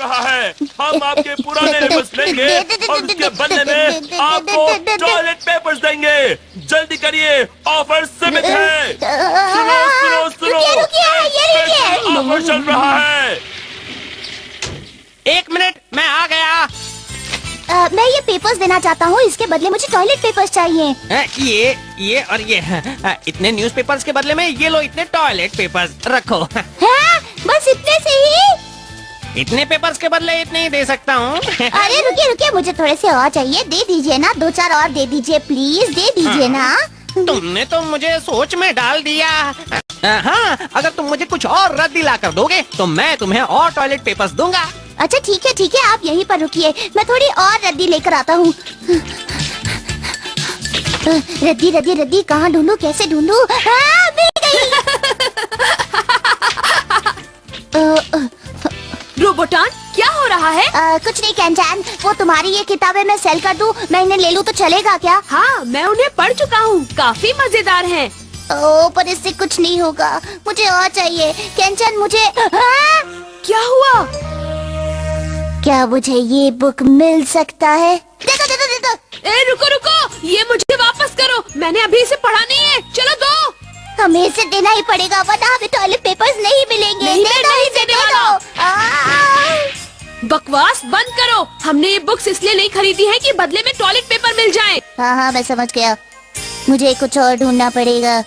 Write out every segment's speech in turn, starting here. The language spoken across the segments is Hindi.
रहा है। हम आपके पुराने पेपर्स लेंगे और उसके बदले में आपको टॉयलेट पेपर्स देंगे। जल्दी करिए, ऑफर सीमित है। सुनो सुनो सुनो, ऑफर चल रहा है। 1 मिनट, मैं आ गया। मैं ये पेपर्स देना चाहता हूँ, इसके बदले मुझे टॉयलेट पेपर्स चाहिए। ये और ये इतने न्यूज़पेपर्स के बदले में ये लो इतने टॉयलेट पेपर्स रखो। हाँ, बस इतने से ही? इतने पेपर्स के बदले इतने ही दे सकता हूँ। अरे रुकिए रुकिए, मुझे थोड़े से और चाहिए। दे दीजिए ना, 2-4 और दे दीजिए प्लीज, दे दीजिए ना। तुमने तो मुझे सोच में डाल दिया। हाँ, अगर तुम मुझे कुछ और रद्दी ला कर दोगे तो मैं तुम्हें और टॉयलेट पेपर्स दूंगा। अच्छा ठीक है, आप यहीं पर रुकिए, मैं थोड़ी और रद्दी लेकर आता हूँ। रद्दी रद्दी रद्दी कहाँ ढूंढूं, कैसे ढूंढूं? मिल गई। रोबोटॉन, क्या हो रहा है? कुछ नहीं कैन-चैन, वो तुम्हारी ये किताबें मैं सेल कर दूं, मैं इन्हें ले लूं तो चलेगा क्या? हाँ, मैं उन्हें पढ़ चुका हूँ, काफी मजेदार हैं। पर इससे कुछ नहीं होगा, मुझे और चाहिए। कैन-चैन मुझे क्या हुआ? क्या मुझे ये बुक मिल सकता है? दे दो। ए रुको रुको, ये मुझे वापस करो, मैंने अभी इसे पढ़ा नहीं है। चलो दो। हमें इसे देना ही पड़ेगा, वरना हमें टॉयलेट पेपर्स नहीं मिलेंगे। नहीं, मैं नहीं देने वाला। बकवास बंद करो, हमने ये बुक्स इसलिए नहीं खरीदी है कि बदले में टॉयलेट पेपर मिल जाए। हाँ, मैं समझ गया, मुझे कुछ और ढूंढना पड़ेगा।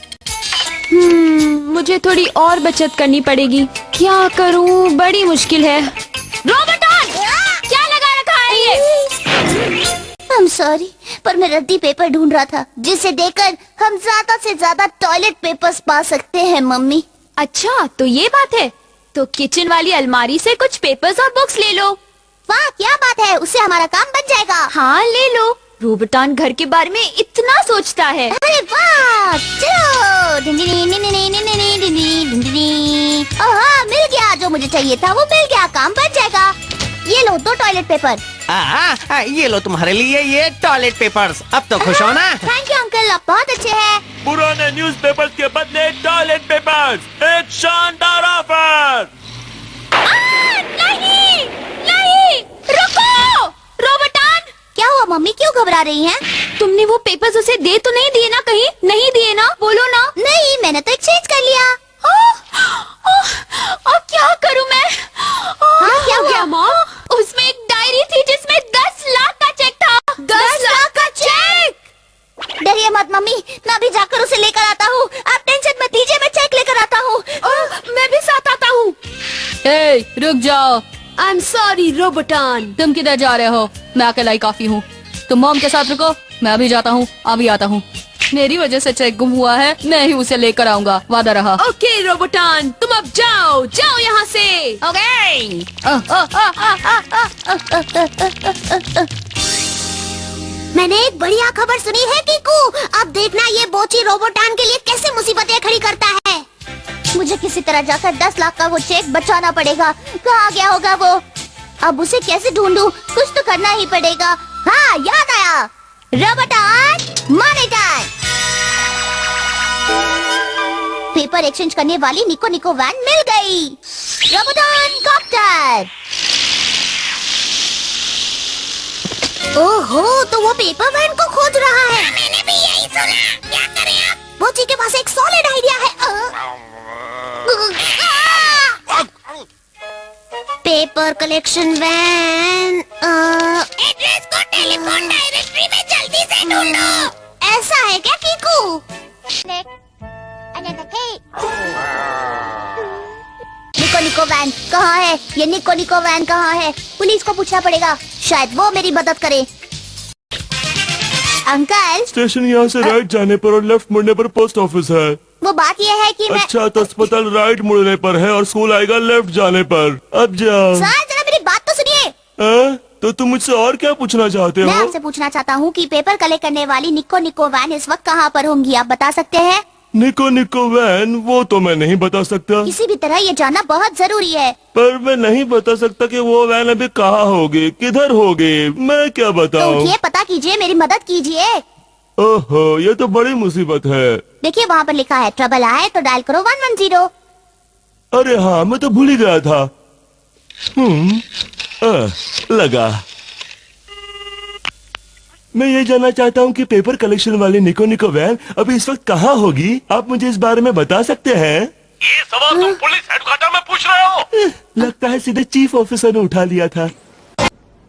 मुझे थोड़ी और बचत करनी पड़ेगी। क्या करूँ, बड़ी मुश्किल है। रोबोटॉन, क्या लगा रखा है ये? I'm sorry, पर मैं रद्दी पेपर ढूंढ रहा था, जिसे देकर हम ज्यादा से ज्यादा टॉयलेट पेपर्स पा सकते हैं मम्मी। अच्छा, तो ये बात है। तो किचन वाली अलमारी से कुछ पेपर्स और बुक्स ले लो। वाह, क्या बात है, उससे हमारा काम बन जाएगा। हाँ, ले लो। रोबोटॉन घर के बारे में इतना सोचता है। अरे वाह, चलो। हाँ, मिल गया, जो मुझे चाहिए था वो मिल गया, काम बन जाएगा। ये लो 2 टॉयलेट पेपर। ये लो तुम्हारे लिए ये टॉयलेट पेपर्स। अब तो खुश हो ना? थैंक यू अंकल, आप बहुत अच्छे हैं। पुराने न्यूज़पेपर्स के बदले टॉयलेट पेपर्स, एक शानदार ऑफर। नहीं, नहीं, रुको। रोबोटॉन, क्या हुआ मम्मी, क्यों घबरा रही हैं? तुमने वो पेपर्स उसे दे तो नहीं दिए ना? कहीं नहीं दिए ना? बोलो ना। नहीं, मैंने तो एक्सचेंज कर लिया। अब क्या करूं मैं? हाँ, क्या हुआ? माँ, उसमें एक डायरी थी जिसमें 10 लाख का चेक था। 10 लाख का चेक। डरिए मत मम्मी, मैं अभी जाकर उसे लेकर आता हूँ। आप टेंशन मत लीजिए, मैं चेक लेकर आता हूँ। मैं भी साथ आता हूँ। रुक जाओ। I am sorry Robotron. तुम किधर जा रहे हो? मैं अकेला ही काफी हूँ। तुम मॉम के साथ रुको, मैं अभी जाता हूँ, अभी आता हूँ। मेरी वजह से चेक गुम हुआ है, मैं ही उसे लेकर आऊंगा, वादा रहा। ओके रोबोटॉन, तुम अब जाओ यहाँ से। ओके। मैंने एक बढ़िया खबर सुनी है कीकू, अब देखना ये बोची रोबोटॉन के लिए कैसे मुसीबतें खड़ी करता है। मुझे किसी तरह जाकर 10 लाख का वो चेक बचाना पड़ेगा। कहाँ गया होगा वो? अब उसे कैसे ढूंढूं? कुछ तो करना ही पड़ेगा। हाँ, याद आया, रोबोटॉन मॉनिटर। पेपर एक्सचेंज करने वाली निको निको वैन मिल गई। रोबोटॉन कॉप्टर। ओहो, तो वो पेपर वैन को खोज रहा है। मैंने भी यही सुना। क्या करें अब? बोची के पास एक सॉलिड आइडिया है। Paper collection van. एड्रेस को टेलीफोन डायरेक्टरी में जल्दी से ढूंढो। ऐसा है क्या कीकू? निको निको वैन कहाँ है? ये निको निको वैन कहाँ है? पुलिस को पूछना पड़ेगा, शायद वो मेरी मदद करे। अंकल, स्टेशन यहाँ से राइट जाने पर और लेफ्ट मुड़ने पर पोस्ट ऑफिस है। वो बात ये है कि मैं अच्छा, तो अस्पताल राइट मुड़ने पर है और स्कूल आएगा लेफ्ट जाने पर। अब जाओ। सर, जरा मेरी बात तो सुनिए। तो तुम मुझसे और क्या पूछना चाहते मैं हो? आपसे पूछना चाहता हूँ कि पेपर कलेक्ट करने वाली निको निको वैन इस वक्त कहाँ पर होंगी, आप बता सकते हैं? निको निको वैन, वो तो मैं नहीं बता सकता। किसी भी तरह ये जानना बहुत जरूरी है। पर मैं नहीं बता सकता कि वो वैन अभी कहाँ होगी, किधर होगी, मैं क्या तो बताऊँ? उठिए, पता कीजिए, मेरी मदद कीजिए। ओहो, ये तो बड़ी मुसीबत है। देखिए, वहाँ पर लिखा है ट्रबल आए तो डायल करो 110। अरे हाँ, मैं तो भूल ही गया था। लगा। मैं ये जानना चाहता हूँ कि पेपर कलेक्शन वाली निको निको वैन अभी इस वक्त कहाँ होगी? आप मुझे इस बारे में बता सकते हैं? ये सवाल तुम पुलिस हेडक्वार्टर में पूछ रहे हो? लगता है सीधे चीफ ऑफिसर ने उठा लिया था।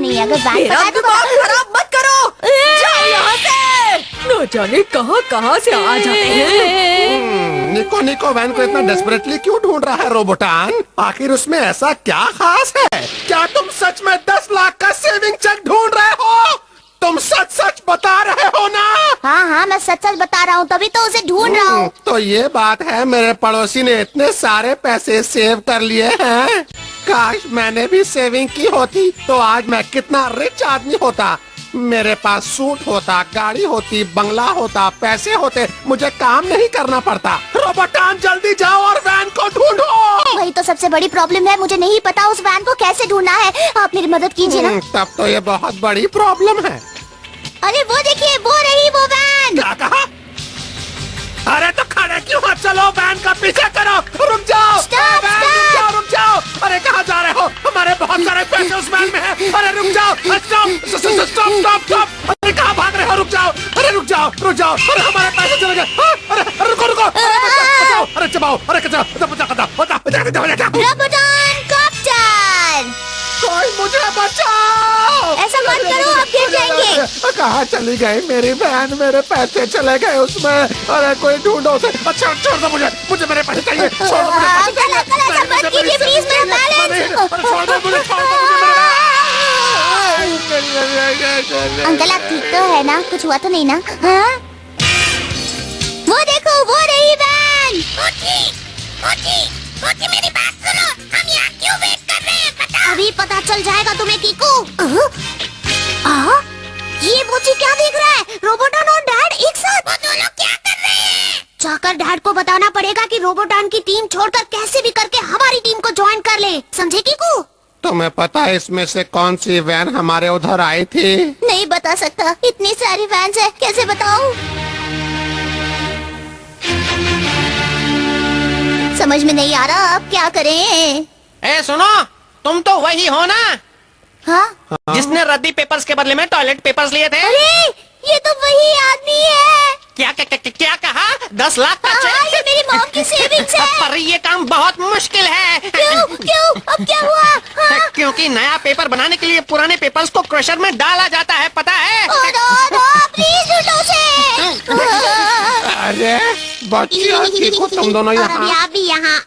नहीं अगर बैंक पता तो खराब मत करो। जाओ यहाँ से। न जाने कहाँ कहाँ से आ जाते हैं। निको निको वैन को इतना डेस्परेटली क्यों ढूंढ रहा है रोबोटान? आखिर उसमें ऐसा क्या खास है? क्या तुम सच में 10 लाख का सेविंग चेक ढूंढ रहे हो? तुम सच सच बता रहे हो ना? हाँ हाँ मैं सच सच बता रहा हूँ, तभी तो उसे ढूंढ रहा हूँ। तो ये बात है, मेरे पड़ोसी ने इतने सारे पैसे सेव कर लिए हैं। काश मैंने भी सेविंग की होती तो आज मैं कितना रिच आदमी होता। मेरे पास सूट होता, गाड़ी होती, बंगला होता, पैसे होते, मुझे काम नहीं करना पड़ता। रोबोटान जल्दी जाओ और वैन को ढूंढो। वही तो सबसे बड़ी प्रॉब्लम है, मुझे नहीं पता उस वैन को कैसे ढूंढना है। आप मेरी मदद कीजिए ना। तब तो ये बहुत बड़ी प्रॉब्लम है। अरे वो देखिए, वो रही वो वैन। क्या कहा? अरे तो खड़े क्यों हो? चलो वैन का पीछे करो। रुक जाओ। Stop, van, stop. रुक जाओ। अरे कहाँ जा रहे हो? हमारे बहुत सारे पैसे उस वैन में हैं। अरे रुक जाओ। Stop stop stop stop. अरे कहाँ भाग रहे हो? रुक जाओ। अरे रुक जाओ, रुक जाओ। अरे हमारे पैसे चले गए। अरे रुको रुको। बचाओ। अरे चबाओ। अरे बचाओ। रोबोटॉन कॉप्टर, कोई मुझे बचाओ। ऐसा मत करो, आप गिर जाएंगे। कहाँ चली गई मेरी बहन? मेरे पैसे चले गए उसमें। अरे कोई ढूंढो उसे। अच्छा छोड़ दो मुझे मेरे पैसे चाहिए। छोड़ दो मुझे पैसे चाहिए। ऐसा मत कीजिए प्लीज, मेरा बैलेंस। छोड़ दो मुझे। अंकल आप ठीक तो है ना? कुछ हुआ तो नहीं ना? हाँ? वो देखो, वो रही वैन। मोची मेरी बात सुनो, हम यहाँ क्यों वेट कर रहे हैं बताओ? अभी पता चल जाएगा तुम्हें कीकू। ये मोची क्या देख रहा है? रोबोटॉन और डैड एक साथ। वो दोनों क्या कर रहे हैं? जाकर डैड को बताना पड़ेगा कि रोबोटॉन की टीम छोड़कर कैसे भी करके हमारी टीम को ज्वाइन कर ले, समझे कीकू? तुम्हें पता है इसमें से कौन सी वैन हमारे उधर आई थी? नहीं बता सकता, इतनी सारी वैन्स है, कैसे बताऊं? समझ में नहीं आ रहा, अब क्या करें? ए सुनो, तुम तो वही हो ना हाँ? जिसने रद्दी पेपर्स के बदले में टॉयलेट पेपर्स लिए थे? अरे ये तो वही आदमी है। क्या कहा? 10 लाख का हाँ, चेक? ये मेरी मॉम की सेविंग्स है। पर ये काम बहुत मुश्किल है। क्यों? अब क्या हुआ? हाँ? क्योंकि नया पेपर बनाने के लिए पुराने पेपर्स को क्रशर में डाला जाता है, पता है? प्लीज ढूंढो उसे। अरे बच्ची और चीकू तुम दोनों यहाँ। आप भी यहाँ।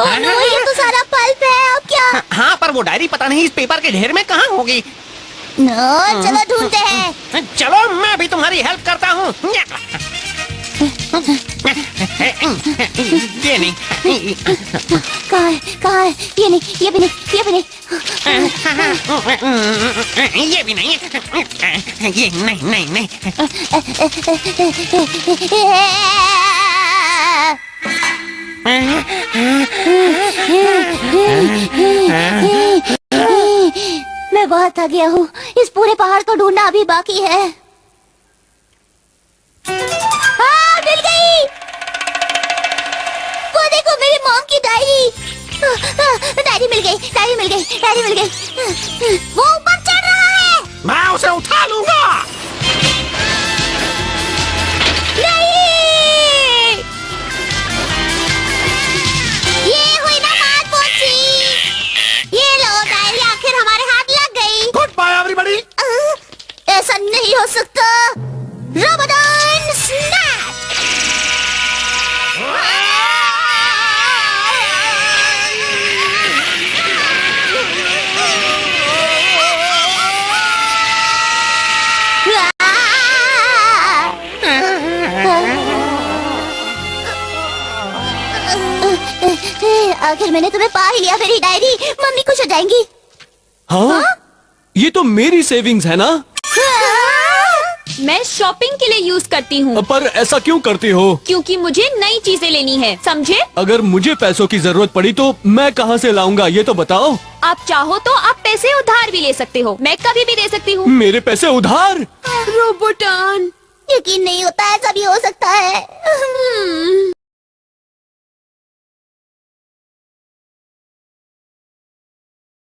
ये तो सारा पल्प है, अब क्या? हाँ पर वो डायरी पता नहीं इस पेपर के ढेर में कहाँ होगी। चलो ढूंढते हैं। चलो मैं भी तुम्हारी हेल्प करता हूँ। ये नहीं, कहाँ है? ये नहीं, ये भी नहीं, ये भी नहीं। ये भी नहीं, ये नहीं। मैं बहुत थक गया हूँ, इस पूरे पहाड़ को ढूंढना अभी बाकी है। मिल गई। वो देखो मेरी मॉम की डायरी। डायरी मिल गई। वो ऊपर चढ़ रहा है। मैं उसे उठा लूंगा। नहीं, ये हुई ना बात पोची। ये लो डायरी आखिर हमारे हाथ लग गई। Good bye everybody. ऐसा नहीं हो सकता। रोबोटॉन स्नैप। आखिर मैंने तुम्हें पा ही लिया। मेरी डायरी मम्मी खुश हो जाएंगी। हाँ? ये तो मेरी सेविंग्स है ना। मैं शॉपिंग के लिए यूज करती हूँ, पर ऐसा क्यों करती हो? क्योंकि मुझे नई चीजें लेनी है, समझे? अगर मुझे पैसों की जरूरत पड़ी तो मैं कहाँ से लाऊंगा, ये तो बताओ। आप चाहो तो आप पैसे उधार भी ले सकते हो, मैं कभी भी दे सकती हूँ। मेरे पैसे उधार? रोबोटन, यकीन नहीं होता, ऐसा भी हो सकता है।